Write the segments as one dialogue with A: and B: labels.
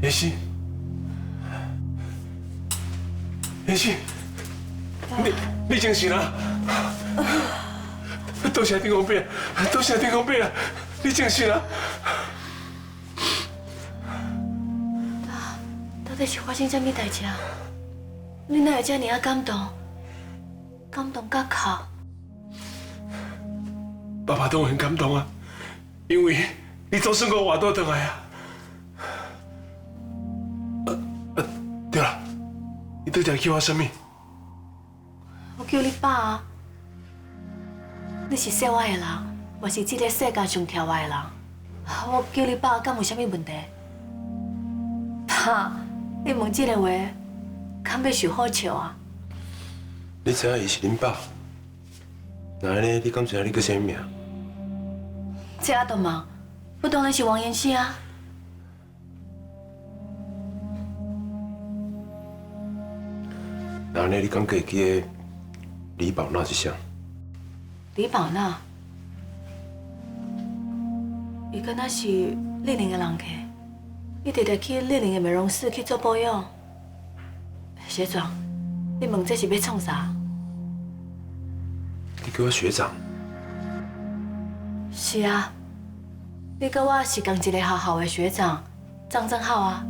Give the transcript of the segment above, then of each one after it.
A: 妍希，妍希，你精神啊？多谢天公伯，多谢天公伯啊！你精神啊？
B: 到底是发生什么代志啊？你哪会这么感动？感动到哭？
A: 爸爸都很感动啊，因为你总算给我活倒回来啊！对了，你到底叫我什么？
B: 我叫你爸啊！你是说我的人，我是这个世界上跳我的人。我叫你爸，敢有啥物问题？爸，你问这个话，敢要受好笑啊？
A: 你知影伊是恁爸？那安尼，你敢知影你叫啥物名？
B: 这阿都问，我当然是王妍希啊。
A: 那安尼，你敢会记得李宝娜是啥？
B: 李宝娜，伊敢若是丽玲的人客，伊直直去丽玲的美容室去做保养。学长，你问这是要创啥？
A: 你叫我学长？
B: 是啊，你甲我是同一个学校的学长，张正浩啊，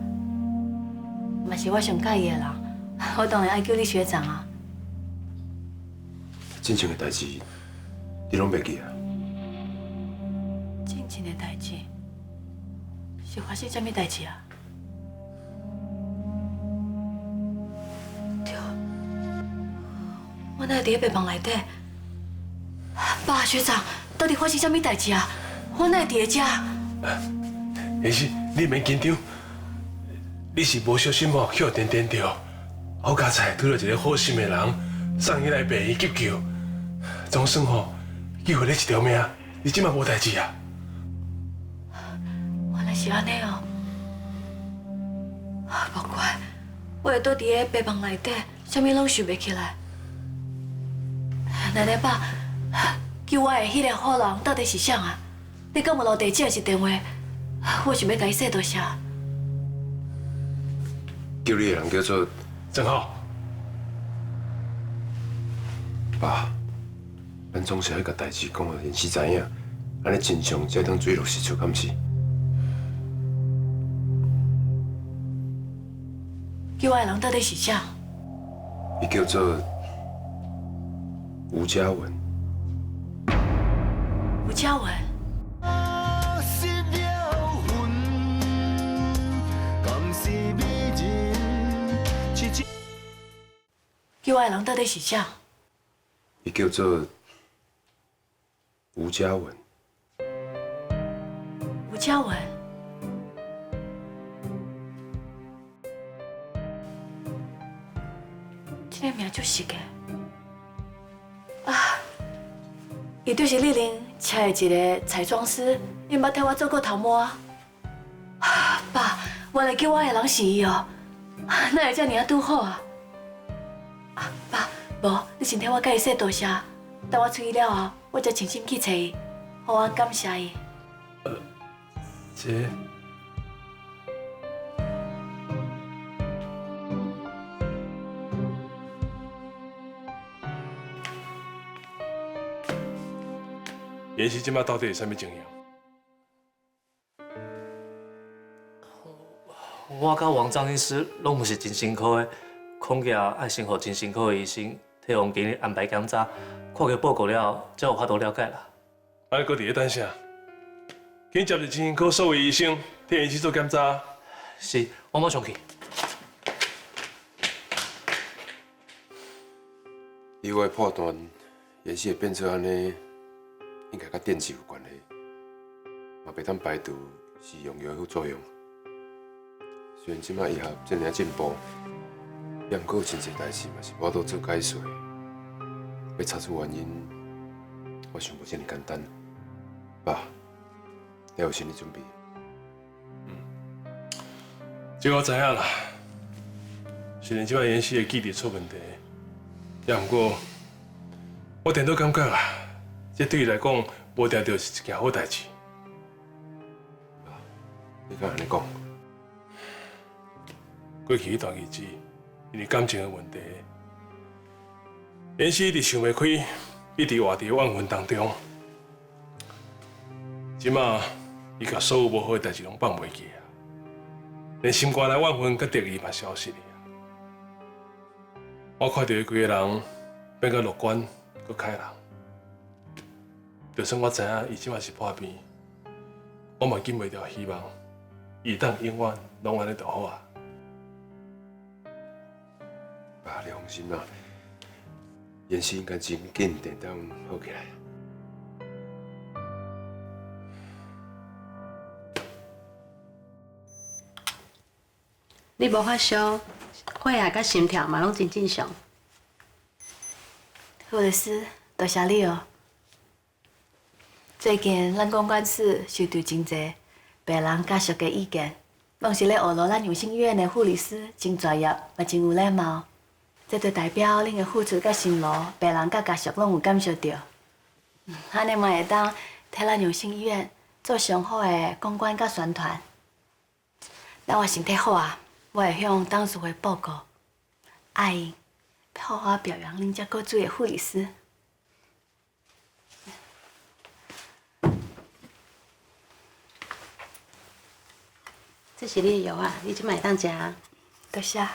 B: 嘛是我上介意的人，我当然爱叫你学长啊。
A: 进前的代志，你拢袂记啊？
B: 进前的代志是发生什么代志啊？对，我哪会伫个病房内底？爸，学长，到底发生什么代志啊？我哪会伫个遮？
A: 妍希，你免紧张，你是无小心哦，去电电着，好佳哉拄到一个好心的人，送你来病院急救，总算吼救回你一条命，你即马无代志啊。
B: 原来是安尼哦，无怪，我会倒伫个病房内底，啥物拢想袂起来。奶奶爸，救我的迄个好人到底是啥啊？你敢有留地址还是电话？我想要甲伊说多谢。
A: 救你的人叫做郑浩。爸，咱总是要甲代志讲互妍希知影，安尼真相才当水落石出，敢是？
B: 救我的人到底是啥？
A: 伊叫做吴嘉文。
B: 吴嘉文。救我的人到底是啥？
A: 伊叫做吴嘉文。
B: 吴嘉文。这个名足熟的。啊，伊就是丽玲请的一个彩妆师，伊捌替我做过头毛啊。爸，原来救我的人是伊哦，哪会这尔拄好啊？爸，无，你先替我甲伊说多谢，等我出去了后，我再诚心去找伊，好我感谢伊。
A: 这。妍希即马到底是啥物情形？
C: 我甲王张医师拢毋是真辛苦的，恐惊爱先互真辛苦的医生替王经理安排检查，看过报告了，才有法度了解啦。
A: 安尼搁伫咧等啥？紧接着真辛苦所有医生替妍希做检查。
C: 是，我马上去。
A: 意外破断，妍希会变做安尼。应该甲电子有关系，嘛袂当排除是用药的副作用。虽然即摆医学真尔进步，也毋过有真侪代志嘛是无法度做解说。要查出原因，我想无这么简单。爸，你有心理准备。这我知影啦。虽然即摆妍希的记忆出问题，也毋过我颠倒感觉啊。这对伊来讲，无定就是一件好代志。你敢安尼讲？
D: 过去迄段日子，因为感情的问题，延时一直想袂开，一直活伫怨恨当中。即马，伊甲所有无好的代志拢放袂记啊，连心肝内怨恨甲得意嘛消失去啊。我看到伊规个人变甲乐观，佮开朗。就算我知影伊即马是破病，我嘛禁袂掉希望，伊当永远拢安尼就好啊。
A: 爸，你放心啦，妍希应该真紧定当好起来。
E: 你无发烧，血压甲心跳嘛拢真正常。
B: 护理师，多谢你哦。最近咱公关室收到真侪病人家属的意见，拢是咧学罗咱永信医院的护理师真专业，嘛真有礼貌。这就代表恁的付出甲辛劳，病人甲家属拢有感受到。安尼嘛会当替咱永信医院做上好的公关甲宣传。等我身体好啊，我会向董事会报告，爱因好好表扬恁遮够水的护理师。
E: 这是你的药啊，你即摆会当食啊。
B: 多谢。